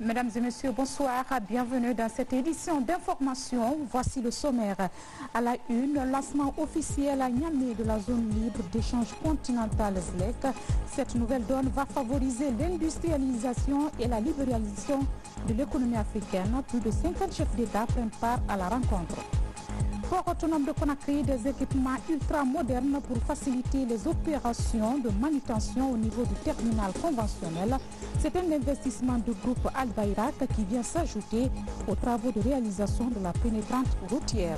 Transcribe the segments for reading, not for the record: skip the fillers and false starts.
Mesdames et messieurs, bonsoir. Bienvenue dans cette édition d'information. Voici le sommaire. À la une, lancement officiel à Niamey de la zone libre d'échange continental ZLEC. Cette nouvelle donne va favoriser l'industrialisation et la libéralisation de l'économie africaine. Plus de 50 chefs d'État prennent part à la rencontre. Port autonome de Conakry, des équipements ultra-modernes pour faciliter les opérations de manutention au niveau du terminal conventionnel. C'est un investissement du groupe Al-Bayrak qui vient s'ajouter aux travaux de réalisation de la pénétrante routière.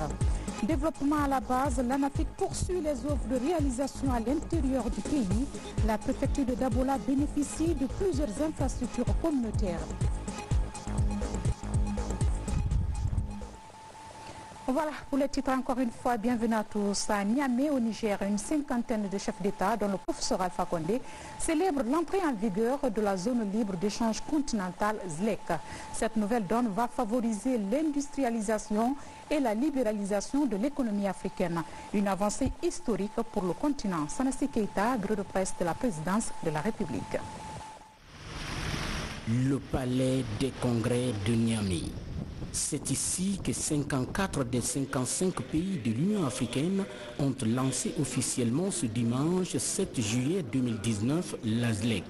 Développement à la base, l'ANAFIC poursuit les offres de réalisation à l'intérieur du pays. La préfecture de Dabola bénéficie de plusieurs infrastructures communautaires. Voilà pour les titres encore une fois. Bienvenue à tous. À Niamey, au Niger, une cinquantaine de chefs d'État, dont le professeur Alpha Condé, célèbrent l'entrée en vigueur de la zone libre d'échange continental ZLEC. Cette nouvelle donne va favoriser l'industrialisation et la libéralisation de l'économie africaine. Une avancée historique pour le continent. Sanassi Keita, bureau de presse de la présidence de la République. Le palais des congrès de Niamey. C'est ici que 54 des 55 pays de l'Union africaine ont lancé officiellement ce dimanche 7 juillet 2019 la ZLEC,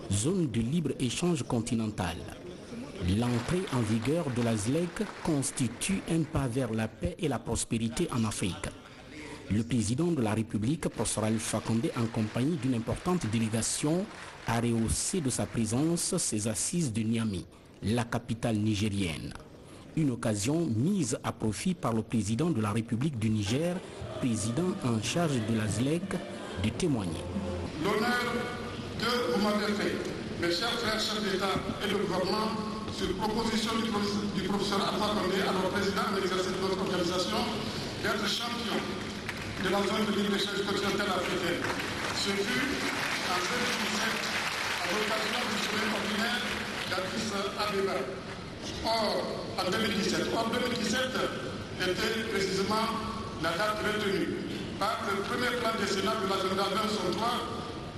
zone de libre-échange continental. L'entrée en vigueur de la ZLEC constitue un pas vers la paix et la prospérité en Afrique. Le président de la République, professeur Alpha Condé, en compagnie d'une importante délégation, a rehaussé de sa présence ses assises de Niamey, la capitale nigérienne. Une occasion mise à profit par le président de la République du Niger, président en charge de la ZLEC, de témoigner. L'honneur que vous m'avez fait, mes chers frères chefs d'État et de gouvernement, sur proposition du professeur Alpha Condé, alors président en exercice de notre organisation, d'être champion de la zone de libre-échange continentale africaine. Ce fut en 2017, à l'occasion du sommet ordinaire d'Addis Abeba. En 2017 était précisément la date retenue par le premier plan décennal de l'agenda 2063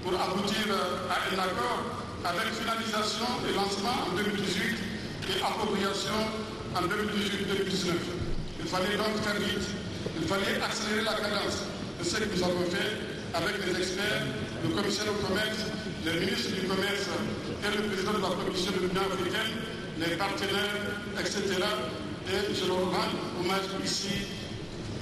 pour aboutir à un accord avec finalisation et lancement en 2018 et appropriation en 2018-2019. Il fallait donc faire vite, il fallait accélérer la cadence de ce que nous avons fait avec les experts, le commissaire au commerce, les ministres du commerce et le président de la commission de l'Union africaine, les partenaires, etc. Et je leur rends hommage ici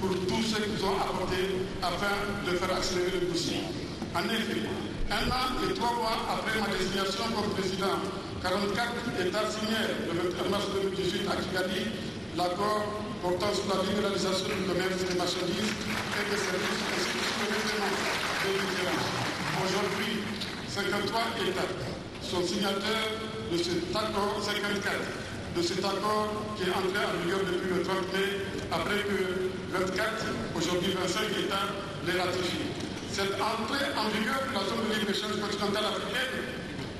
pour tout ce qu'ils ont apporté afin de faire accélérer le dossier. En effet, 1 an et 3 mois après ma désignation comme président, 44 États signèrent le 21 mars 2018 à Kigali l'accord portant sur la libéralisation du commerce des marchandises et des services ainsi que sur le règlement des différences. Aujourd'hui, 53 États sont signataires de cet accord 54, de cet accord qui est entré en vigueur depuis le 30 mai, après que 24, aujourd'hui 25 États les ratifient. Cette entrée en vigueur de la zone de libre-échange continentale africaine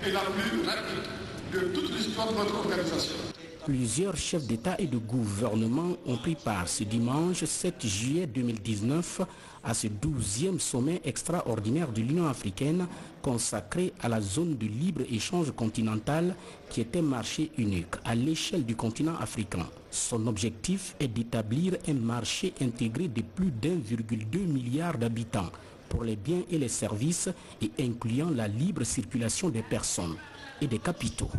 est la plus rapide de toute l'histoire de notre organisation. Plusieurs chefs d'État et de gouvernement ont pris part ce dimanche 7 juillet 2019 à ce 12e sommet extraordinaire de l'Union africaine consacré à la zone de libre-échange continental qui est un marché unique à l'échelle du continent africain. Son objectif est d'établir un marché intégré de plus d'1,2 milliard d'habitants pour les biens et les services et incluant la libre circulation des personnes et des capitaux.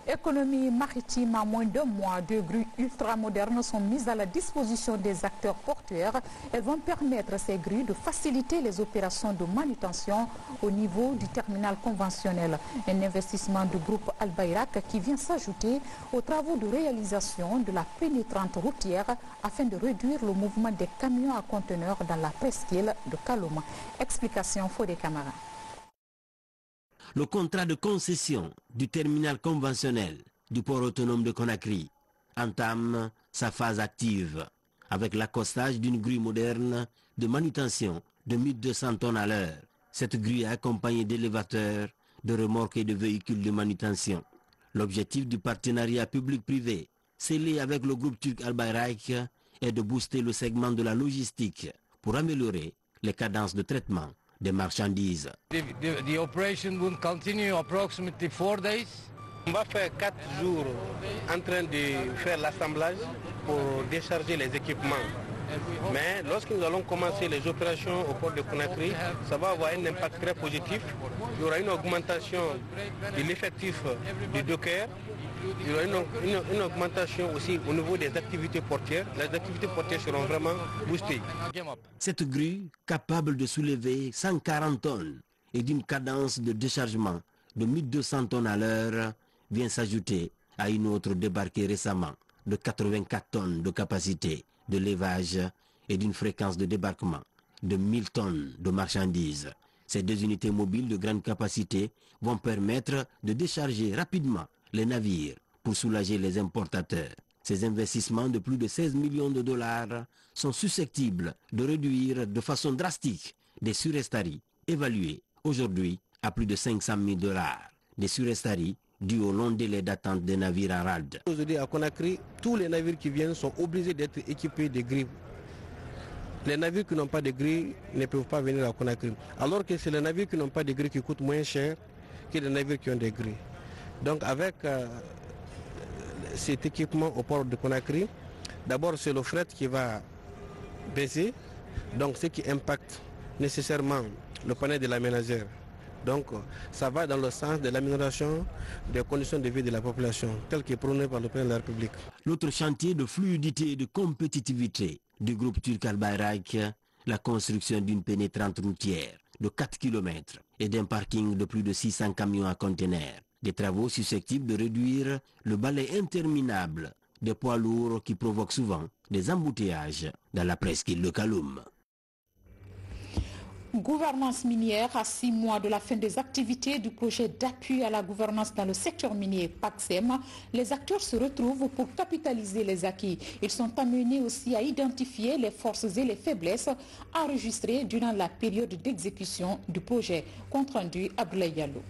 Économie maritime, à moins d'1 mois, 2 grues ultramodernes sont mises à la disposition des acteurs portuaires. Elles vont permettre à ces grues de faciliter les opérations de manutention au niveau du terminal conventionnel. Un investissement du groupe Al-Bayrak qui vient s'ajouter aux travaux de réalisation de la pénétrante routière afin de réduire le mouvement des camions à conteneurs dans la presqu'île de Kalouma. Explication Fodé Camara. Le contrat de concession du terminal conventionnel du port autonome de Conakry entame sa phase active avec l'accostage d'une grue moderne de manutention de 1200 tonnes à l'heure. Cette grue est accompagnée d'élévateurs, de remorques et de véhicules de manutention. L'objectif du partenariat public-privé scellé avec le groupe turc Al-Bayrak est de booster le segment de la logistique pour améliorer les cadences de traitement des marchandises. The operation will continue approximately 4 days. On va faire 4 jours en train de faire l'assemblage pour décharger les équipements. Mais lorsque nous allons commencer les opérations au port de Conakry, ça va avoir un impact très positif. Il y aura une augmentation de l'effectif du docker. Il y aura une augmentation aussi au niveau des activités portières. Les activités portières seront vraiment boostées. Cette grue, capable de soulever 140 tonnes et d'une cadence de déchargement de 1200 tonnes à l'heure, vient s'ajouter à une autre débarquée récemment de 84 tonnes de capacité de levage et d'une fréquence de débarquement de 1000 tonnes de marchandises. Ces deux unités mobiles de grande capacité vont permettre de décharger rapidement les navires pour soulager les importateurs. Ces investissements de plus de 16 millions de dollars sont susceptibles de réduire de façon drastique des surestaries évaluées aujourd'hui à plus de 500 000 dollars. Des surestaries dues au long délai d'attente des navires en rade. Aujourd'hui à Conakry, tous les navires qui viennent sont obligés d'être équipés de grilles. Les navires qui n'ont pas de grilles ne peuvent pas venir à Conakry. Alors que c'est les navires qui n'ont pas de grilles qui coûtent moins cher que les navires qui ont des grilles. Donc avec cet équipement au port de Conakry, d'abord c'est le fret qui va baisser, donc ce qui impacte nécessairement le panel de la ménagère. Donc ça va dans le sens de l'amélioration des conditions de vie de la population, tel que prôné par le président de la République. L'autre chantier de fluidité et de compétitivité du groupe turc Al Bayrak, la construction d'une pénétrante routière de 4 km et d'un parking de plus de 600 camions à conteneurs. Des travaux susceptibles de réduire le balai interminable des poids lourds qui provoquent souvent des embouteillages dans la presqu'île de Kaloum. Gouvernance minière à 6 mois de la fin des activités du projet d'appui à la gouvernance dans le secteur minier PACSEM, les acteurs se retrouvent pour capitaliser les acquis. Ils sont amenés aussi à identifier les forces et les faiblesses enregistrées durant la période d'exécution du projet. Compte rendu Abdoulaye Diallo.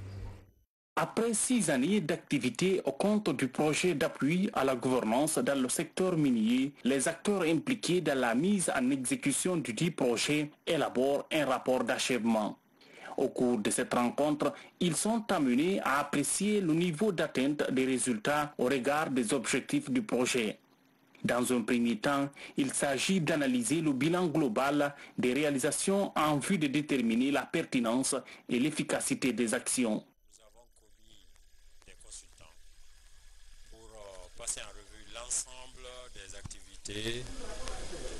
Après 6 années d'activité au compte du projet d'appui à la gouvernance dans le secteur minier, les acteurs impliqués dans la mise en exécution du dit projet élaborent un rapport d'achèvement. Au cours de cette rencontre, ils sont amenés à apprécier le niveau d'atteinte des résultats au regard des objectifs du projet. Dans un premier temps, il s'agit d'analyser le bilan global des réalisations en vue de déterminer la pertinence et l'efficacité des actions. Passer en revue l'ensemble des activités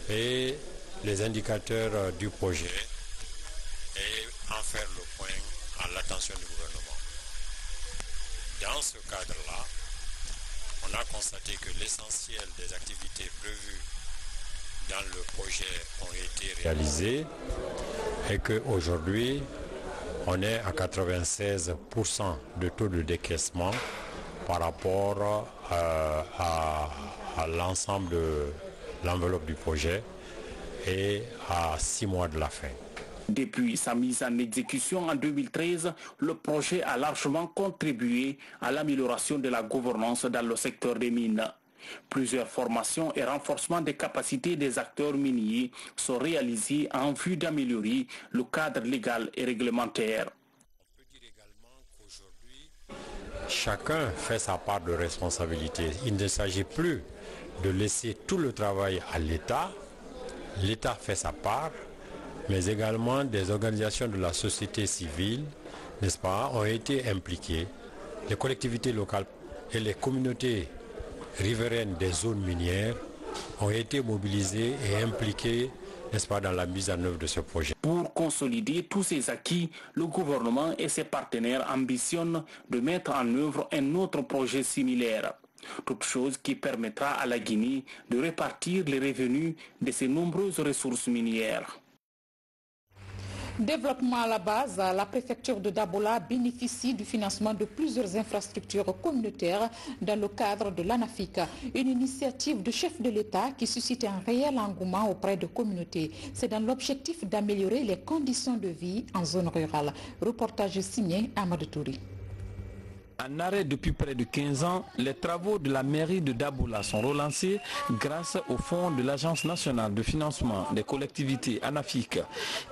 et les indicateurs du projet et en faire le point à l'attention du gouvernement. Dans ce cadre-là, on a constaté que l'essentiel des activités prévues dans le projet ont été réalisées et qu'aujourd'hui, on est à 96% de taux de décaissement par rapport à l'ensemble de l'enveloppe du projet et à 6 mois de la fin. Depuis sa mise en exécution en 2013, le projet a largement contribué à l'amélioration de la gouvernance dans le secteur des mines. Plusieurs formations et renforcements des capacités des acteurs miniers sont réalisés en vue d'améliorer le cadre légal et réglementaire. Chacun fait sa part de responsabilité. Il ne s'agit plus de laisser tout le travail à l'État. L'État fait sa part, mais également des organisations de la société civile, n'est-ce pas, ont été impliquées. Les collectivités locales et les communautés riveraines des zones minières ont été mobilisées et impliquées, n'est-ce pas, dans la mise en œuvre de ce projet. Pour consolider tous ces acquis, le gouvernement et ses partenaires ambitionnent de mettre en œuvre un autre projet similaire. Toute chose qui permettra à la Guinée de répartir les revenus de ses nombreuses ressources minières. Développement à la base, la préfecture de Dabola bénéficie du financement de plusieurs infrastructures communautaires dans le cadre de l'ANAFIC, une initiative de chef de l'État qui suscite un réel engouement auprès de communautés. C'est dans l'objectif d'améliorer les conditions de vie en zone rurale. Reportage signé Amadou Touri. En arrêt depuis près de 15 ans, les travaux de la mairie de Dabola sont relancés grâce au fonds de l'Agence nationale de financement des collectivités ANAFIC,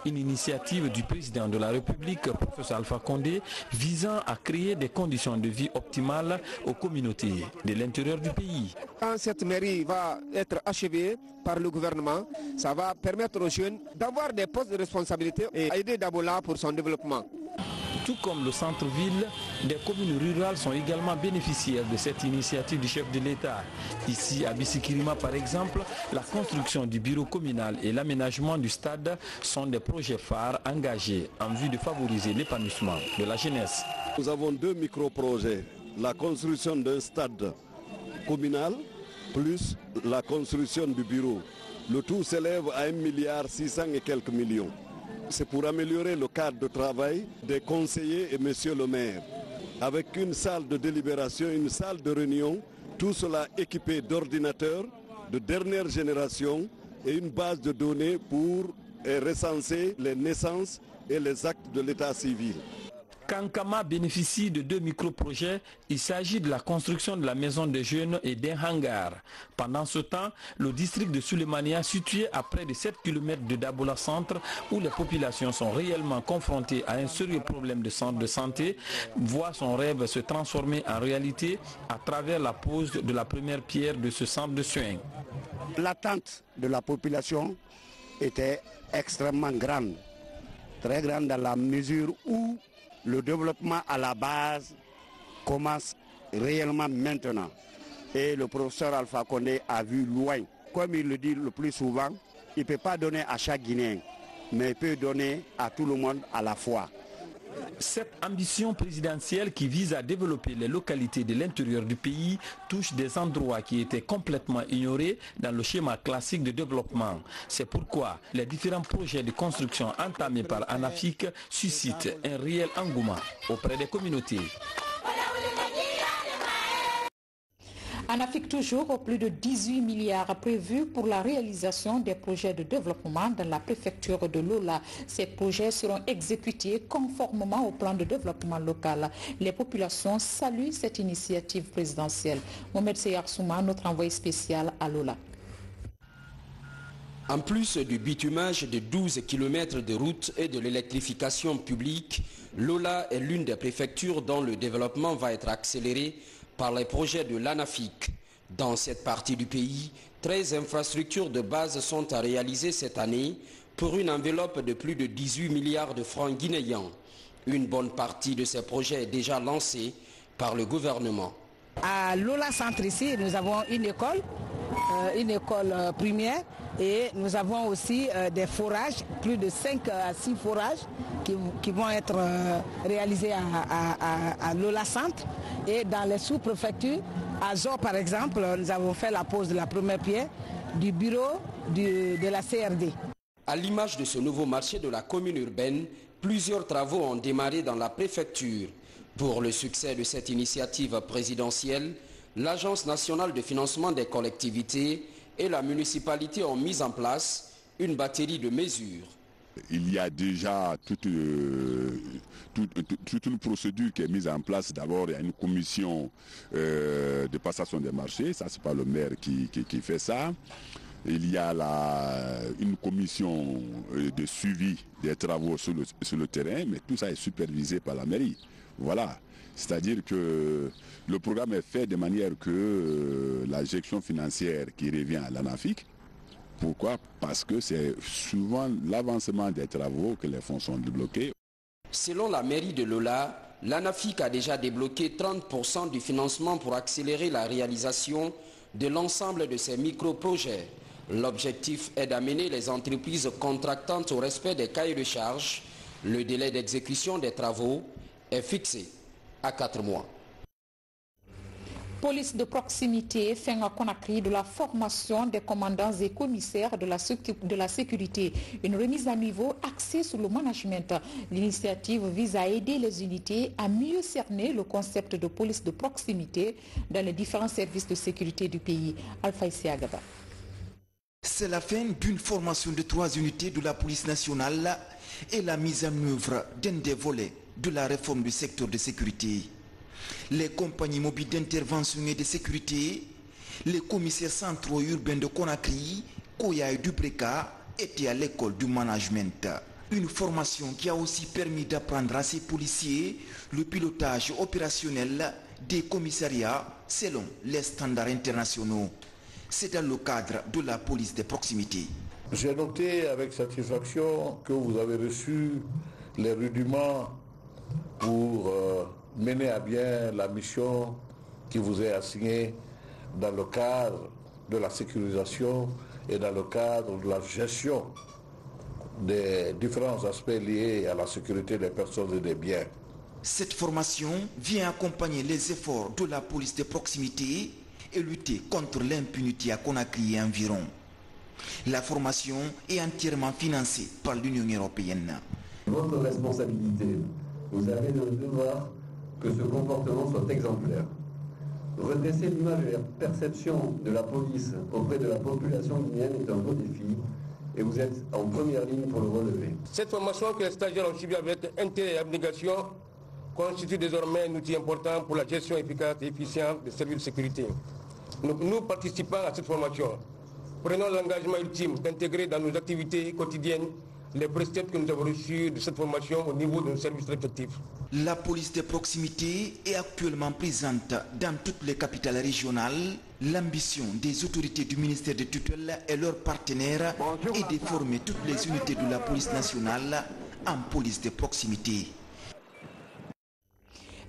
une initiative du président de la République, professeur Alpha Condé, visant à créer des conditions de vie optimales aux communautés de l'intérieur du pays. Quand cette mairie va être achevée par le gouvernement, ça va permettre aux jeunes d'avoir des postes de responsabilité et aider Dabola pour son développement. Tout comme le centre-ville, des communes rurales sont également bénéficiaires de cette initiative du chef de l'État. Ici, à Bissikirima par exemple, la construction du bureau communal et l'aménagement du stade sont des projets phares engagés en vue de favoriser l'épanouissement de la jeunesse. Nous avons 2 micro-projets, la construction d'un stade communal plus la construction du bureau. Le tout s'élève à 1,6 milliard et quelques millions. C'est pour améliorer le cadre de travail des conseillers et monsieur le maire. Avec une salle de délibération, une salle de réunion, tout cela équipé d'ordinateurs de dernière génération et une base de données pour recenser les naissances et les actes de l'état civil. Kankama bénéficie de 2 micro-projets. Il s'agit de la construction de la maison des jeunes et d'un hangar. Pendant ce temps, le district de Sulemania, situé à près de 7 km de Dabola Centre, où les populations sont réellement confrontées à un sérieux problème de centre de santé, voit son rêve se transformer en réalité à travers la pose de la première pierre de ce centre de soins. L'attente de la population était extrêmement grande, très grande dans la mesure où le développement à la base commence réellement maintenant. Et le professeur Alpha Condé a vu loin. Comme il le dit le plus souvent, il ne peut pas donner à chaque Guinéen, mais il peut donner à tout le monde à la fois. Cette ambition présidentielle qui vise à développer les localités de l'intérieur du pays touche des endroits qui étaient complètement ignorés dans le schéma classique de développement. C'est pourquoi les différents projets de construction entamés par ANAFIC suscitent un réel engouement auprès des communautés. ANAFIC toujours, plus de 18 milliards prévus pour la réalisation des projets de développement dans la préfecture de Lola. Ces projets seront exécutés conformément au plan de développement local. Les populations saluent cette initiative présidentielle. Mohamed Seyar Souma, notre envoyé spécial à Lola. En plus du bitumage de 12 km de routes et de l'électrification publique, Lola est l'une des préfectures dont le développement va être accéléré par les projets de l'ANAFIC. Dans cette partie du pays, 13 infrastructures de base sont à réaliser cette année pour une enveloppe de plus de 18 milliards de francs guinéens. Une bonne partie de ces projets est déjà lancée par le gouvernement. À Lola Centre ici, nous avons une école primaire et nous avons aussi des forages, plus de 5 à 6 forages qui vont être réalisés à Lola Centre. Et dans les sous-préfectures, à Zo par exemple, nous avons fait la pose de la première pierre du bureau de la CRD. À l'image de ce nouveau marché de la commune urbaine, plusieurs travaux ont démarré dans la préfecture. Pour le succès de cette initiative présidentielle, l'Agence nationale de financement des collectivités et la municipalité ont mis en place une batterie de mesures. Il y a déjà toute une procédure qui est mise en place. D'abord, il y a une commission de passation des marchés. Ça, c'est pas le maire qui fait ça. Il y a une commission de suivi des travaux sur le terrain, mais tout ça est supervisé par la mairie. Voilà. C'est-à-dire que le programme est fait de manière que la gestion financière qui revient à l'ANAFIC. Pourquoi? Parce que c'est souvent l'avancement des travaux que les fonds sont débloqués. Selon la mairie de Lola, l'ANAFIC a déjà débloqué 30% du financement pour accélérer la réalisation de l'ensemble de ces micro-projets. L'objectif est d'amener les entreprises contractantes au respect des cahiers de charges. Le délai d'exécution des travaux est fixé à 4 mois. Police de proximité fait à Conakry de la formation des commandants et commissaires de la sécurité. Une remise à niveau axée sur le management. L'initiative vise à aider les unités à mieux cerner le concept de police de proximité dans les différents services de sécurité du pays. Alpha Isiagaba. C'est la fin d'une formation de 3 unités de la police nationale et la mise en œuvre d'un des volets de la réforme du secteur de sécurité. Les compagnies mobiles d'intervention et de sécurité, les commissaires centraux urbains de Conakry, Koya et Dubreka étaient à l'école du management. Une formation qui a aussi permis d'apprendre à ces policiers le pilotage opérationnel des commissariats selon les standards internationaux. C'est dans le cadre de la police de proximité. J'ai noté avec satisfaction que vous avez reçu les rudiments pour mener à bien la mission qui vous est assignée dans le cadre de la sécurisation et dans le cadre de la gestion des différents aspects liés à la sécurité des personnes et des biens. Cette formation vient accompagner les efforts de la police de proximité et lutter contre l'impunité à Conakry et environ. La formation est entièrement financée par l'Union européenne. Votre responsabilité, vous avez le devoir que ce comportement soit exemplaire. Redresser l'image et la perception de la police auprès de la population guinéenne est un beau défi et vous êtes en première ligne pour le relever. Cette formation que les stagiaires ont suivie avec intérêt et abnégation constitue désormais un outil important pour la gestion efficace et efficiente des services de sécurité. Nous participants à cette formation, prenons l'engagement ultime d'intégrer dans nos activités quotidiennes les préceptes que nous avons reçus de cette formation au niveau de nos services respectifs. La police de proximité est actuellement présente dans toutes les capitales régionales. L'ambition des autorités du ministère de tutelle et leurs partenaires est de former toutes les unités de la police nationale en police de proximité.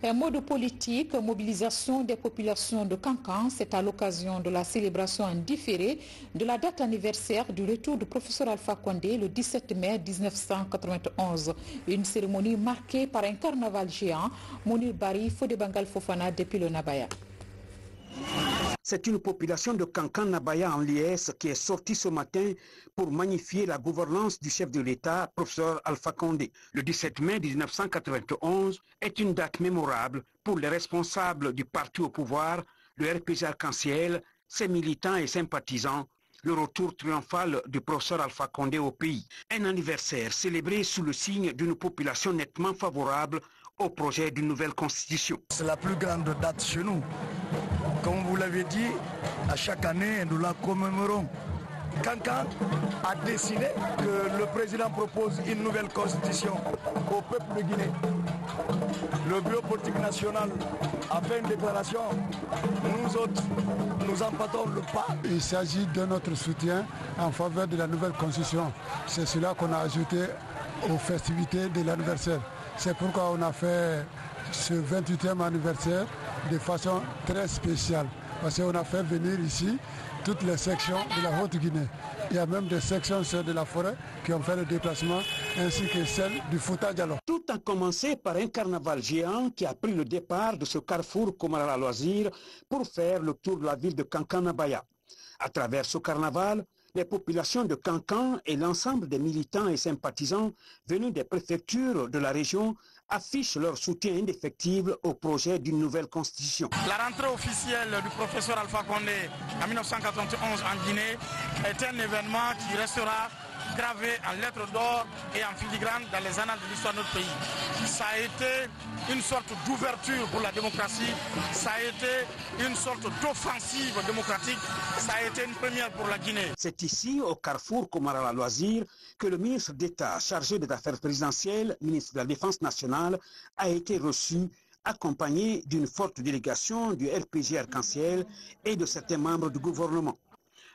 Un mode politique, mobilisation des populations de Kankan, c'est à l'occasion de la célébration en différé de la date anniversaire du retour du professeur Alpha Condé le 17 mai 1991. Une cérémonie marquée par un carnaval géant. Mounir Bari, Fodé Bangal Fofana depuis le Nabaya. C'est une population de Kankan-Nabaya en liesse qui est sortie ce matin pour magnifier la gouvernance du chef de l'État, professeur Alpha Condé. Le 17 mai 1991 est une date mémorable pour les responsables du parti au pouvoir, le RPG Arc-en-Ciel, ses militants et sympathisants, le retour triomphal du professeur Alpha Condé au pays. Un anniversaire célébré sous le signe d'une population nettement favorable au projet d'une nouvelle constitution. C'est la plus grande date chez nous. Comme vous l'avez dit, à chaque année, nous la commémorons. Kankan a décidé que le président propose une nouvelle constitution au peuple de Guinée. Le bureau politique national a fait une déclaration. Nous autres, nous empâtons le pas. Il s'agit de notre soutien en faveur de la nouvelle constitution. C'est cela qu'on a ajouté aux festivités de l'anniversaire. C'est pourquoi on a fait ce 28e anniversaire de façon très spéciale. Parce qu'on a fait venir ici toutes les sections de la Haute-Guinée. Il y a même des sections de la forêt qui ont fait le déplacement, ainsi que celles du Fouta Diallo. Tout a commencé par un carnaval géant qui a pris le départ de ce carrefour Komara Loisir pour faire le tour de la ville de Kankan-Nabaya. À travers ce carnaval, les populations de Kankan et l'ensemble des militants et sympathisants venus des préfectures de la région affichent leur soutien indéfectible au projet d'une nouvelle constitution. La rentrée officielle du professeur Alpha Condé en 1991 en Guinée est un événement qui restera gravé en lettres d'or et en filigrane dans les annales de l'histoire de notre pays. Ça a été une sorte d'ouverture pour la démocratie, ça a été une sorte d'offensive démocratique, ça a été une première pour la Guinée. C'est ici, au carrefour Komara Loisir, que le ministre d'État chargé des affaires présidentielles, ministre de la Défense nationale, a été reçu, accompagné d'une forte délégation du RPG Arc-en-Ciel et de certains membres du gouvernement.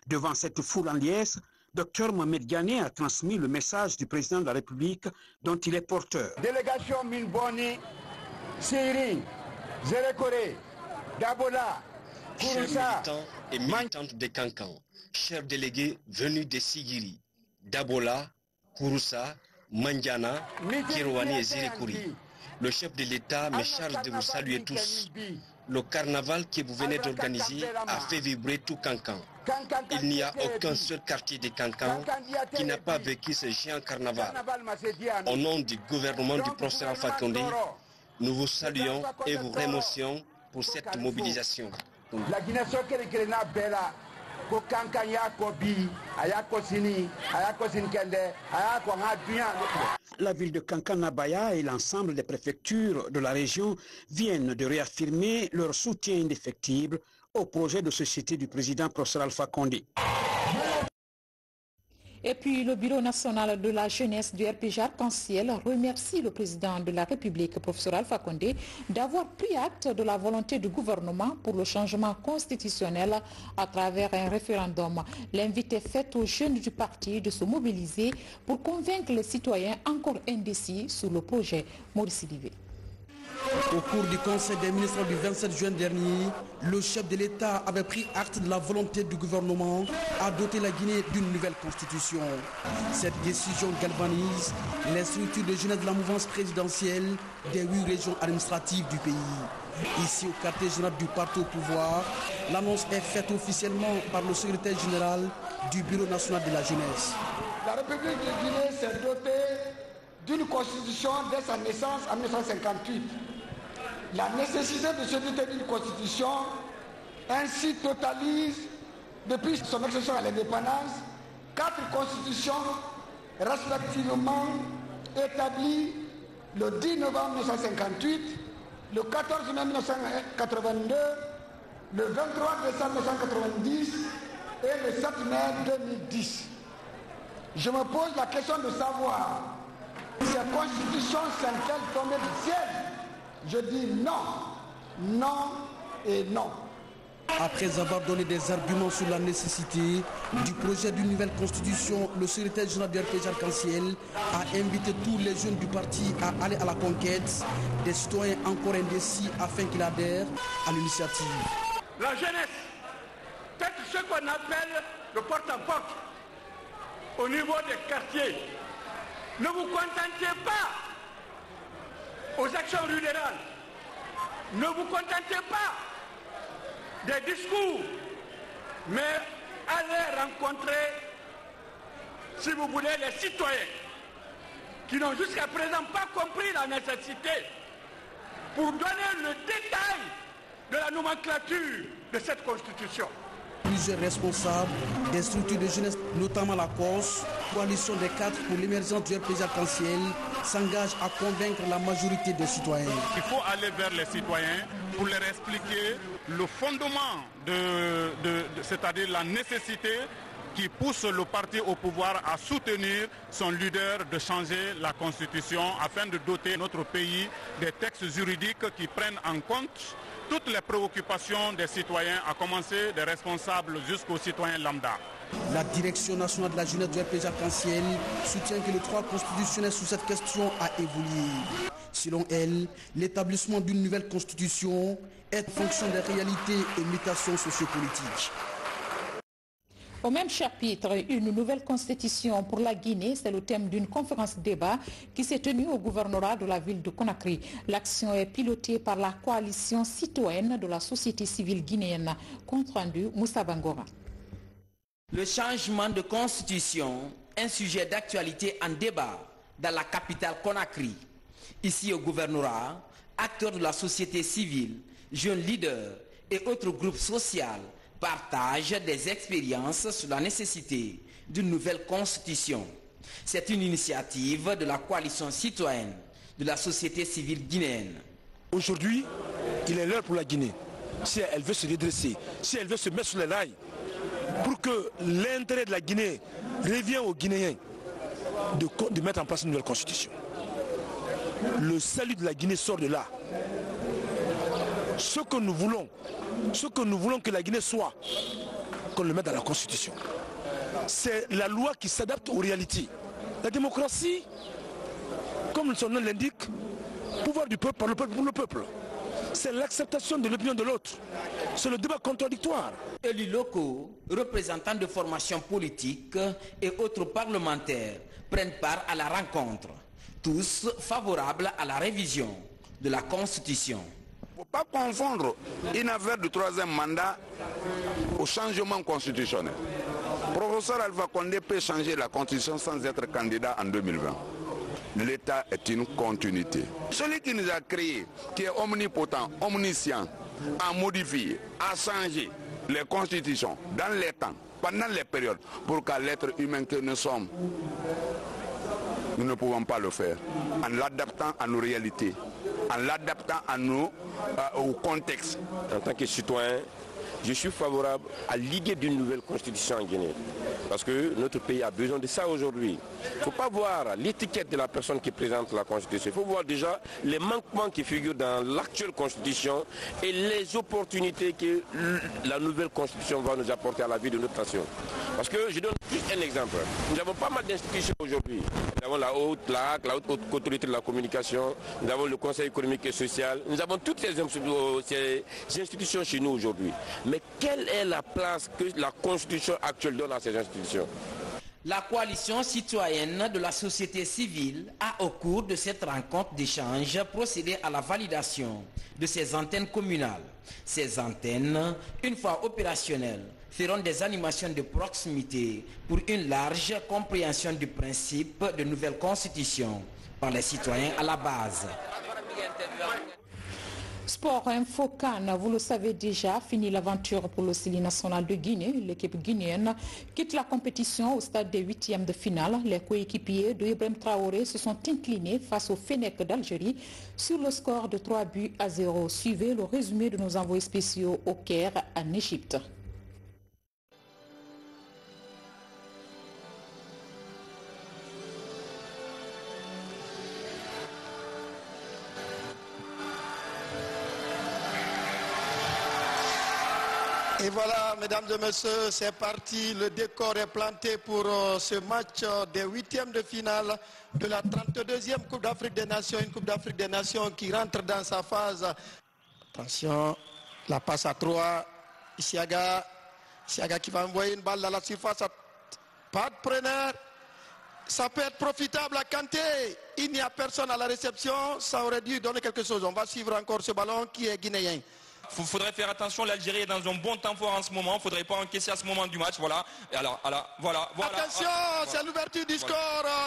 Devant cette foule en liesse, Dr Mohamed Ghané a transmis le message du président de la République dont il est porteur. Délégation Minboni, Siri, Zérekore, Dabola, Chers militants et militantes de Kankan, chers délégués venus de Sigiri, Dabola, Kouroussa, Mandiana, Kirwani et Zérekori, le chef de l'État me charge de vous saluer tous. Le carnaval que vous venez d'organiser a fait vibrer tout Kankan. Il n'y a aucun seul quartier de Kankan qui n'a pas vécu ce géant carnaval. Au nom du gouvernement du professeur Alpha Condé, nous vous saluons et vous remercions pour cette mobilisation. La ville de Kankan-Nabaya et l'ensemble des préfectures de la région viennent de réaffirmer leur soutien indéfectible au projet de société du président professeur Alpha Condé. Et puis le Bureau national de la jeunesse du RPG Arc-en-Ciel remercie le président de la République, professeur Alpha Condé, d'avoir pris acte de la volonté du gouvernement pour le changement constitutionnel à travers un référendum. L'invite est faite aux jeunes du parti de se mobiliser pour convaincre les citoyens encore indécis sur le projet. Maurice Livé. Au cours du Conseil des ministres du 27 juin dernier, le chef de l'État avait pris acte de la volonté du gouvernement à doter la Guinée d'une nouvelle constitution. Cette décision galvanise les structures de jeunesse de la mouvance présidentielle des 8 régions administratives du pays. Ici, au quartier général du parti au pouvoir, l'annonce est faite officiellement par le secrétaire général du Bureau national de la jeunesse. La République de Guinée s'est dotée d'une constitution dès sa naissance en 1958. La nécessité de se doter d'une constitution ainsi totalise, depuis son accession à l'indépendance, 4 constitutions respectivement établies le 10 novembre 1958, le 14 mai 1982, le 23 décembre 1990 et le 7 mai 2010. Je me pose la question de savoir si ces constitutions sont-elles tombées du ciel? Je dis non, non et non. Après avoir donné des arguments sur la nécessité du projet d'une nouvelle constitution, le secrétaire général du RPG Arc-en-Ciel a invité tous les jeunes du parti à aller à la conquête des citoyens encore indécis afin qu'ils adhèrent à l'initiative. La jeunesse, faites ce qu'on appelle le porte-à-porte au niveau des quartiers. Ne vous contentez pas aux actions rurales. Ne vous contentez pas des discours, mais allez rencontrer, si vous voulez, les citoyens qui n'ont jusqu'à présent pas compris la nécessité pour donner le détail de la nomenclature de cette constitution. Plusieurs responsables des structures de jeunesse, notamment la COS, coalition des cadres pour l'émergence du RPG Arc-en-Ciel, s'engagent à convaincre la majorité des citoyens. Il faut aller vers les citoyens pour leur expliquer le fondement c'est-à-dire la nécessité qui pousse le parti au pouvoir à soutenir son leader de changer la constitution afin de doter notre pays des textes juridiques qui prennent en compte toutes les préoccupations des citoyens, à commencer des responsables jusqu'aux citoyens lambda. La direction nationale de la jeunesse du RPG Arc-en-Ciel soutient que le droit constitutionnel sur cette question a évolué. Selon elle, l'établissement d'une nouvelle constitution est en fonction des réalités et mutations sociopolitiques. Au même chapitre, une nouvelle constitution pour la Guinée, c'est le thème d'une conférence débat qui s'est tenue au gouvernorat de la ville de Conakry. L'action est pilotée par la coalition citoyenne de la société civile guinéenne. Compte rendu, Moussa Bangora. Le changement de constitution, un sujet d'actualité en débat dans la capitale Conakry. Ici au gouvernorat, acteurs de la société civile, jeunes leaders et autres groupes sociaux partagent des expériences sur la nécessité d'une nouvelle constitution. C'est une initiative de la coalition citoyenne de la société civile guinéenne. Aujourd'hui, il est l'heure pour la Guinée, si elle veut se redresser, si elle veut se mettre sur les rails, pour que l'intérêt de la Guinée revienne aux Guinéens, de mettre en place une nouvelle constitution. Le salut de la Guinée sort de là. Ce que nous voulons que la Guinée soit, qu'on le mette dans la Constitution. C'est la loi qui s'adapte aux réalités. La démocratie, comme son nom l'indique, pouvoir du peuple par le peuple pour le peuple. C'est l'acceptation de l'opinion de l'autre. C'est le débat contradictoire. Élus locaux, représentants de formations politiques et autres parlementaires prennent part à la rencontre, tous favorables à la révision de la Constitution. Il ne faut pas confondre une affaire du 3e mandat au changement constitutionnel. Le professeur Alpha Condé peut changer la constitution sans être candidat en 2020. L'État est une continuité. Celui qui nous a créés, qui est omnipotent, omniscient, a modifié, a changé les constitutions dans les temps, pendant les périodes, pour qu'à l'être humain que nous sommes, nous ne pouvons pas le faire. En l'adaptant à nos réalités, en l'adaptant au contexte. En tant que citoyen, je suis favorable à l'idée d'une nouvelle constitution en Guinée. Parce que notre pays a besoin de ça aujourd'hui. Il ne faut pas voir l'étiquette de la personne qui présente la constitution. Il faut voir déjà les manquements qui figurent dans l'actuelle constitution et les opportunités que la nouvelle constitution va nous apporter à la vie de notre nation. Parce que je donne juste un exemple. Nous avons pas mal d'institutions aujourd'hui. Nous avons la haute autorité de la communication, nous avons le Conseil économique et social, nous avons toutes ces institutions chez nous aujourd'hui. Mais quelle est la place que la constitution actuelle donne à ces institutions? La coalition citoyenne de la société civile a, au cours de cette rencontre d'échange, procédé à la validation de ces antennes communales. Ces antennes, une fois opérationnelles, feront des animations de proximité pour une large compréhension du principe de nouvelle constitution par les citoyens à la base. Sport Info Cannes, vous le savez déjà, fini l'aventure pour le Sili national de Guinée. L'équipe guinéenne quitte la compétition au stade des 8e de finale. Les coéquipiers de Ibrahim Traoré se sont inclinés face au Fennec d'Algérie sur le score de 3-0. Suivez le résumé de nos envoyés spéciaux au Caire en Égypte. Et voilà, mesdames et messieurs, c'est parti. Le décor est planté pour ce match des 8e de finale de la 32e Coupe d'Afrique des Nations. Une Coupe d'Afrique des Nations qui rentre dans sa phase. Attention, la passe à 3. Isiaga qui va envoyer une balle dans la surface. Pas de preneur. Ça peut être profitable à Kanté. Il n'y a personne à la réception. Ça aurait dû donner quelque chose. On va suivre encore ce ballon qui est guinéen. Il faudrait faire attention, l'Algérie est dans un bon temps fort en ce moment, il ne faudrait pas encaisser à ce moment du match, voilà. Et alors, voilà. Attention, c'est l'ouverture du score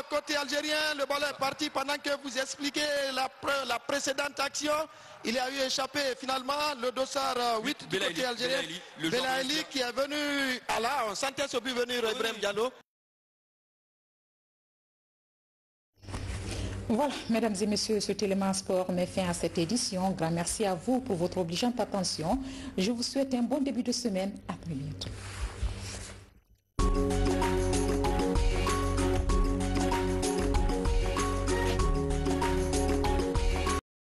côté algérien, le ballon est parti pendant que vous expliquez la précédente action. Il y a eu échappé finalement le dossard 8 du côté algérien. Belaïli qui est venu, on sentait ce but venir Ibrahim Diallo. Voilà, mesdames et messieurs, ce Téléman Sport met fin à cette édition. Grand merci à vous pour votre obligeante attention. Je vous souhaite un bon début de semaine. À très bientôt.